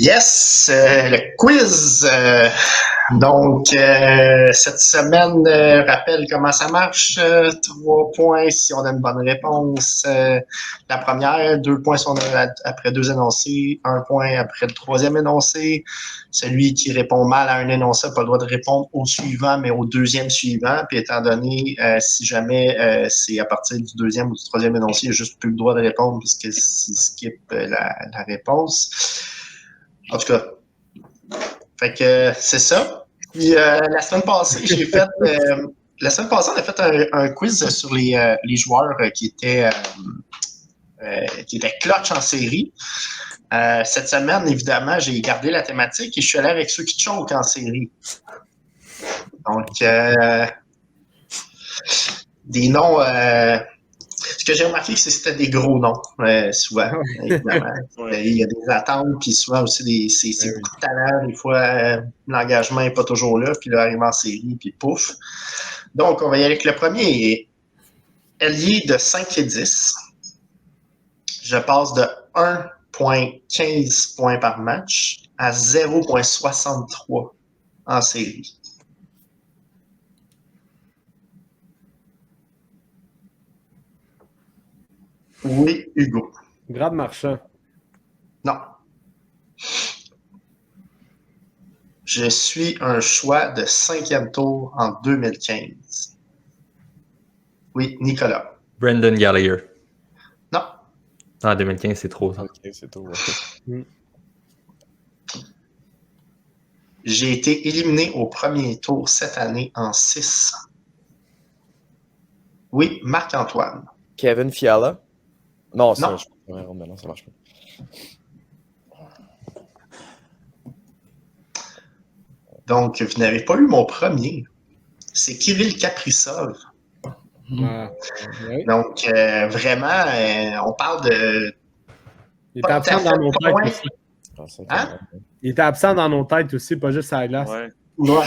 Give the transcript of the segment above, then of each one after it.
Yes, le quiz. Cette semaine, rappelle comment ça marche. 3 points si on a une bonne réponse. La première, 2 points si on a après 2 énoncés, 1 point après le troisième énoncé. Celui qui répond mal à un énoncé n'a pas le droit de répondre au suivant, mais au deuxième suivant. Puis étant donné, si jamais c'est à partir du deuxième ou du troisième énoncé, il n'y a juste plus le droit de répondre puisque s'il skip la réponse. En tout cas, fait que c'est ça. Puis la semaine passée, on a fait un quiz sur les joueurs qui étaient clutch en série. Cette semaine, évidemment, j'ai gardé la thématique et je suis allé avec ceux qui choquent en série. Donc, des noms. Ce que j'ai remarqué, c'est que c'était des gros noms, souvent, évidemment. Il y a des attentes, puis souvent aussi, c'est beaucoup de talent. Des fois, l'engagement n'est pas toujours là, puis là, arrive en série, puis pouf. Donc, on va y aller avec le premier. Ailier de 5 et 10. Je passe de 1,15 points par match à 0,63 en série. Oui, Hugo. Brad Marchand. Non. Je suis un choix de 5e tour en 2015. Oui, Nicolas. Brendan Gallagher. Non. En 2015, c'est trop. Ça. Okay, c'est tout. Okay. J'ai été éliminé au premier tour cette année en 6. Oui, Marc-Antoine. Kevin Fiala. Non, non. Non, ça marche pas. Donc, vous n'avez pas eu mon premier. C'est Kirill Kaprizov. Oui. Donc, vraiment, on parle de... Il était absent dans nos têtes aussi. Hein? Il était absent dans nos têtes aussi, pas juste à la glace. Ouais.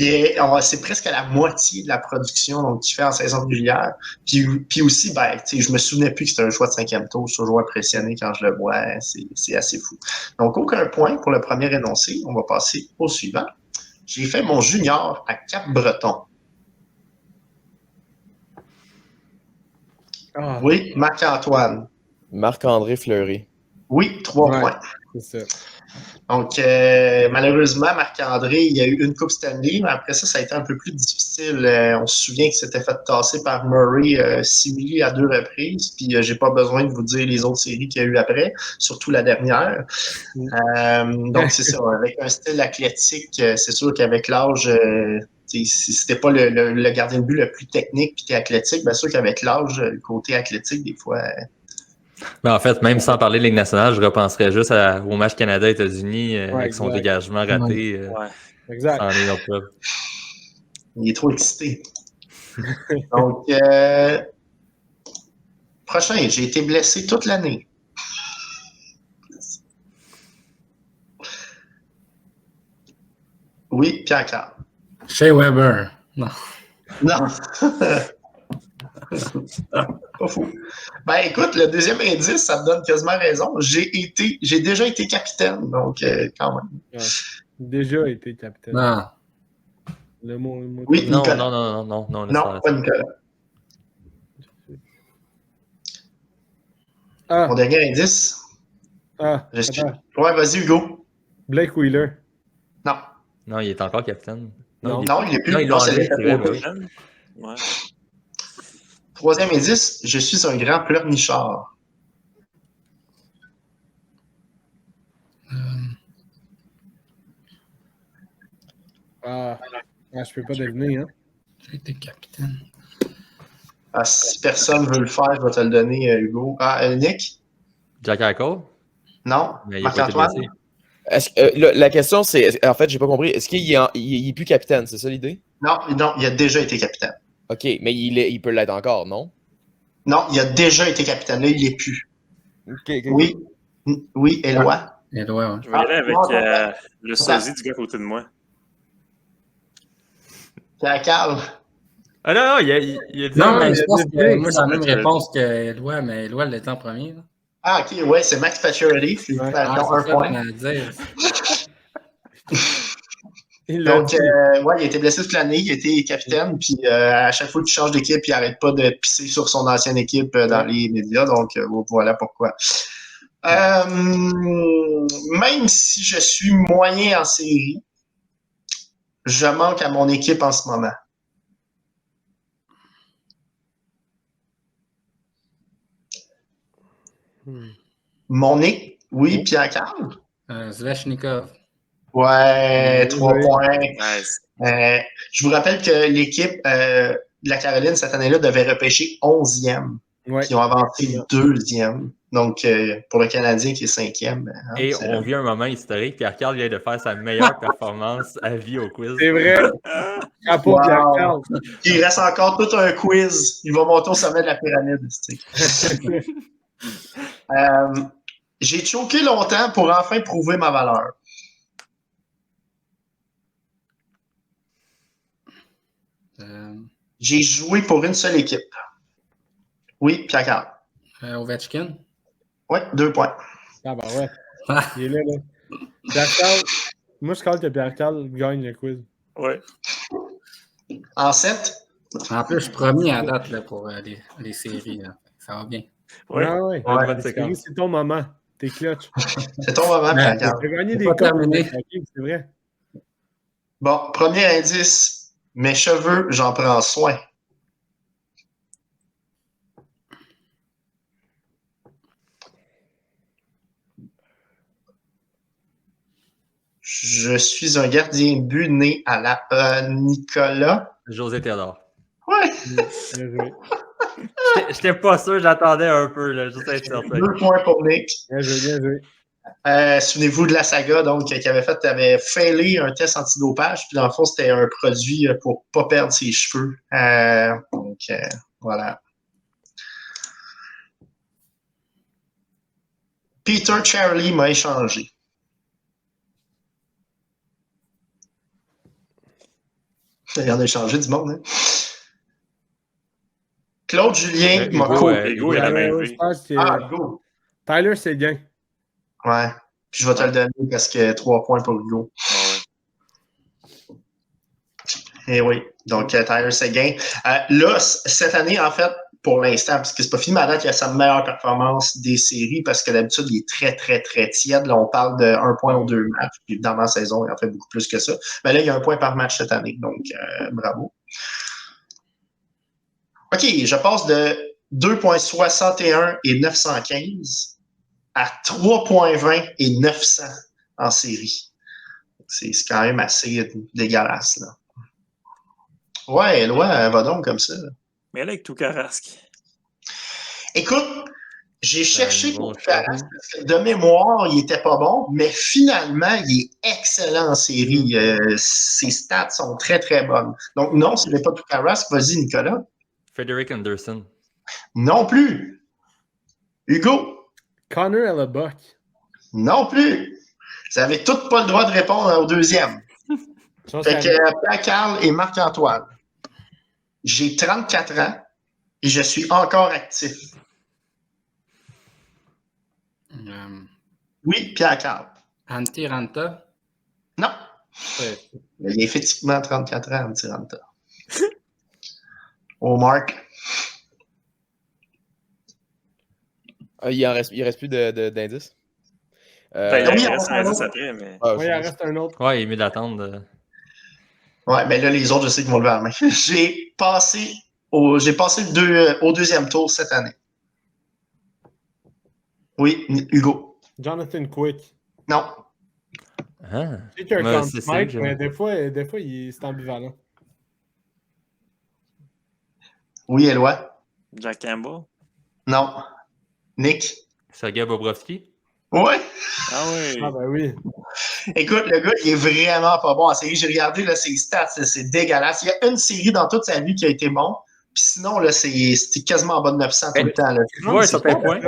Et c'est presque à la moitié de la production donc, qu'il fait en saison régulière. Puis aussi, je me souvenais plus que c'était un choix de 5e tour. Je suis toujours impressionné quand je le vois. C'est assez fou. Donc, aucun point pour le premier énoncé. On va passer au suivant. J'ai fait mon junior à Cap-Breton. Oui, Marc-Antoine. Marc-André Fleury. Oui, 3 points. C'est ça. Donc, malheureusement, Marc-André, il y a eu une Coupe Stanley, mais après ça a été un peu plus difficile. On se souvient qu'il s'était fait tasser par Murray 6 à 2 reprises, puis j'ai pas besoin de vous dire les autres séries qu'il y a eu après, surtout la dernière. Donc, c'est ça, avec un style athlétique, c'est sûr qu'avec l'âge, si c'était pas le gardien de but le plus technique puis athlétique, bien sûr qu'avec l'âge, le côté athlétique, des fois... Mais en fait, même sans parler de Ligue nationale, je repenserais juste au match Canada-États-Unis avec son dégagement raté. Exact. Sans les autres preuves. Il est trop excité. Donc, prochain, j'ai été blessé toute l'année. Oui, Pierre-Carl. Shea Weber. Non. Non. Pas fou. Ben écoute, le deuxième indice, ça me donne quasiment raison. J'ai déjà été capitaine, donc quand même. Ouais. Déjà été capitaine. Non. Le mot oui, non, Nicolas. Non, non, pas Nicolas. Mon dernier indice. Ouais, vas-y, Hugo. Blake Wheeler. Non. Non, il est encore capitaine. Non, il n'est plus. Non, il l'a enlevé, c'est vrai, ouais. Troisième indice, je suis un grand pleurnichard. Je peux pas deviner, hein. J'ai été capitaine. Si personne veut le faire, je vais te le donner, Hugo. Nick? Jack Eichel? Non. Marc-Antoine? La question, c'est... En fait, j'ai pas compris. Est-ce qu'il est plus capitaine? C'est ça l'idée? Non, il a déjà été capitaine. OK, mais il peut l'être encore, non? Non, il a déjà été capitaine. Là, il n'est plus. Okay. Oui, Éloi? Éloi, ouais. Je vais y aller avec le sosie du gars à côté de moi. Pierre-Carl? Ah non, il a dit... Non, mais je pense que moi, j'ai la même réponse que Éloi, mais Éloi l'était en premier. Là. Ah, ok, ouais, c'est Max Pacioretty. Félicitations, un point. Donc, ouais, il a été blessé toute l'année, il a été capitaine, puis à chaque fois qu'il change d'équipe, il n'arrête pas de pisser sur son ancienne équipe dans les médias, donc voilà pourquoi. Même si je suis moyen en série, je manque à mon équipe en ce moment. Oui, Pierre-Carl? Svechnikov. Ouais, 3 points. Nice. Je vous rappelle que l'équipe de la Caroline, cette année-là, devait repêcher 11e. Ouais. Puis ils ont avancé 2e. Donc, pour le Canadien qui est 5e. Et on vit un moment historique. Pierre-Carl vient de faire sa meilleure performance à vie au quiz. C'est vrai. Chapeau, Wow. Pierre-Carl. Il reste encore tout un quiz. Il va monter au sommet de la pyramide. J'ai choqué longtemps pour enfin prouver ma valeur. J'ai joué pour une seule équipe. Oui, Pierre-Carl. Ovechkin. Oui, 2 points. Ah ben ouais. Il est là. Pierre-Carl, moi je crois que Pierre-Carl gagne le quiz. Ouais. En 7? En plus, je suis premier à date là, pour les séries. Là. Ça va bien. Ouais. Ah ouais. Bonne séquence. C'est ton moment. T'es clutch. C'est ton moment, Pierre-Carl. T'as gagné C'est des pas coupes. terminé. C'est vrai. Bon, premier indice. Mes cheveux, j'en prends soin. Je suis un gardien de but né à la Nicolas. José Théodore. Ouais. Bien joué. J'étais pas sûr, j'attendais un peu, là, juste être certain. 2 points pour Nick. Bien joué, bien joué. Souvenez-vous de la saga, donc, qui avait failé un test antidopage, puis dans le fond, c'était un produit pour pas perdre ses cheveux. Donc, voilà. Peter Charlie m'a échangé. Il en a échangé du monde, hein? Claude Julien m'a coupé. Hugo, il a la main levée. Hugo. Tyler Seguin. Ouais. Puis je vais te le donner parce que 3 points pour Hugo. Et oui. Donc, Tyler Seguin. Là, cette année, en fait, pour l'instant, parce que c'est pas fini, mais à date, il a sa meilleure performance des séries parce que d'habitude, il est très, très, très tiède. Là, on parle de 1 point ou 2 matchs. Puis dans la saison, il en fait beaucoup plus que ça. Mais là, il y a 1 point par match cette année. Donc, bravo. OK, je passe de 2,61 et 915 à 3,20 et 900 en série. C'est quand même assez dégueulasse, là. Ouais, Eloi, va donc comme ça. Mais là, avec tout Carrasque. Écoute, j'ai cherché pour Carrasque parce que de mémoire, il était pas bon, mais finalement, il est excellent en série. Ses stats sont très, très bonnes. Donc, non, ce n'est pas tout Carrasque. Vas-y, Nicolas. Frederick Anderson. Non plus. Hugo. Connor Hellebuck. Non plus. Vous n'avez tous pas le droit de répondre au deuxième. Fait que Pierre-Carl et Marc-Antoine. J'ai 34 ans et je suis encore actif. Oui, Pierre-Carl. Antti Ranta. Non. Il a effectivement 34 ans, Antti Ranta. Oh, Marc. Il reste plus d'indices? Ben, oui, il reste un indice après, mais... Oui, il en reste un autre. Ouais, il est mieux d'attendre. Ouais, mais là, les autres, je sais qu'ils vont lever la main. J'ai passé au deuxième tour cette année. Oui, Hugo. Jonathan Quick. Non. Ah. Je sais qu'il y a Ouais, un c'est Mike, ça, mais des fois c'est ambivalent. Oui, Éloi. Jack Campbell. Non. Nick. Sergei Bobrovski. Ouais. Ah oui. Ah ben oui. Écoute, le gars, il est vraiment pas bon en série. J'ai regardé là, ses stats, c'est dégueulasse. Il y a une série dans toute sa vie qui a été bon. Puis sinon, là, c'est quasiment en bas de 900 tout le temps. Là. Tu vois, à un certain point,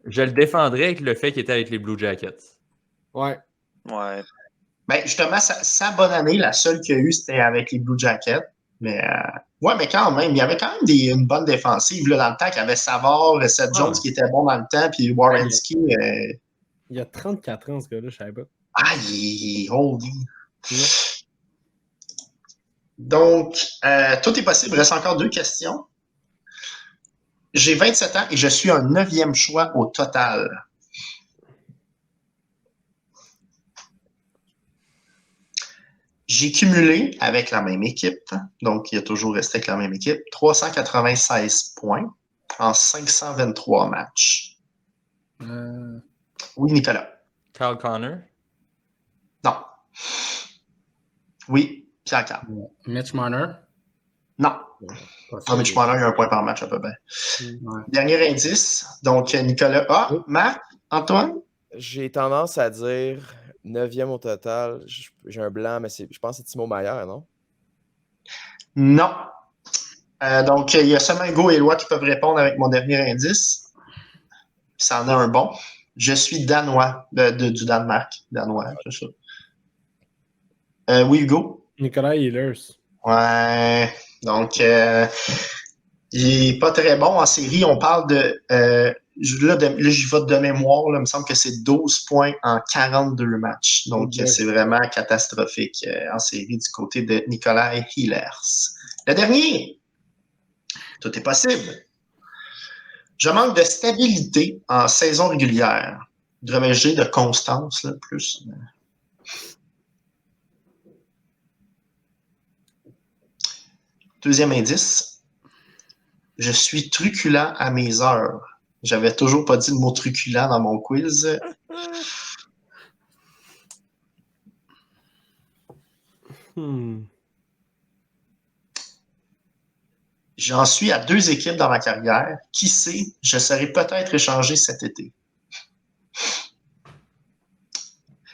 je le défendrais avec le fait qu'il était avec les Blue Jackets. Ouais. Ouais. Ben, justement, sa bonne année, la seule qu'il y a eu, c'était avec les Blue Jackets. Mais ouais, mais quand même, il y avait quand même une bonne défensive. Là, dans le temps, qu'il y avait Savard, Seth Jones qui était bon dans le temps, puis Werenski. Il a 34 ans, ce gars-là, je savais pas. Ah, il est holding. Donc, tout est possible. Il reste encore 2 questions. J'ai 27 ans et je suis un 9e choix au total. J'ai cumulé avec la même équipe, donc il a toujours resté avec la même équipe, 396 points en 523 matchs. Oui, Nicolas. Kyle Connor. Non. Oui, Pierre-Carl. Mitch Marner. Non. Non, Mitch Marner, il y a 1 point par match à peu près. Ouais. Dernier indice. Donc, Nicolas. Ah, Marc, Antoine? J'ai tendance à dire 9e au total. J'ai un blanc, mais je pense que c'est Timo Meier, non? Non. Donc, il y a seulement Hugo et Éloi qui peuvent répondre avec mon dernier indice. Ça en a un bon. Je suis danois, du Danemark. Danois, c'est ça. Oui, Hugo? Nicolas Ehlers. Ouais. Donc, il est pas très bon en série. On parle de... là, j'y vais de mémoire. Là, il me semble que c'est 12 points en 42 matchs. Donc, c'est vraiment catastrophique en série du côté de Nicolas Ehlers. Le dernier. Tout est possible. Je manque de stabilité en saison régulière. Devrais-je dire de constance, là, plus. Deuxième indice. Je suis truculent à mes heures. J'avais toujours pas dit le mot truculent dans mon quiz. J'en suis à 2 équipes dans ma carrière. Qui sait, je serai peut-être échangé cet été.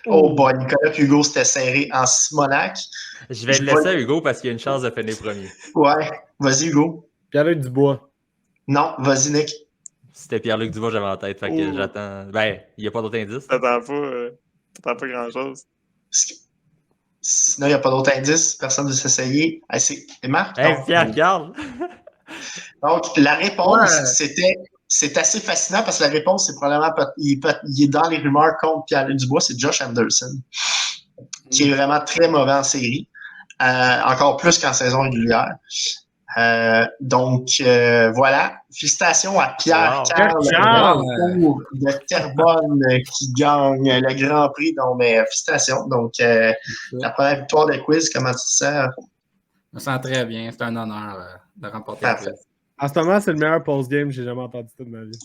Oh boy, Nicolas et Hugo, c'était serré en Simonac. Je vais le laisser à Hugo parce qu'il y a une chance de finir premier. Ouais, vas-y Hugo. Pierre-Luc Dubois. Non, vas-y Nick. C'était Pierre-Luc Dubois, j'avais en tête. Fait que j'attends. Ben, il n'y a pas d'autres indices. T'attends pas grand-chose. Sinon, il n'y a pas d'autres indices. Personne ne s'essayer. Ah, c'est Marc? Hey, Pierre-Carl! Donc, la réponse, c'est assez fascinant parce que la réponse, c'est probablement, il est dans les rumeurs contre Pierre-Luc Dubois, c'est Josh Anderson, qui est vraiment très mauvais en série, encore plus qu'en saison régulière. Donc, voilà. Félicitations à Pierre-Carl de Terrebonne qui gagne le Grand Prix. Donc, félicitations. Donc, la première victoire de quiz, comment tu te sens? Je me sens très bien. C'est un honneur de remporter Parfait. le quiz. En ce moment, c'est le meilleur post-game que j'ai jamais entendu de ma vie.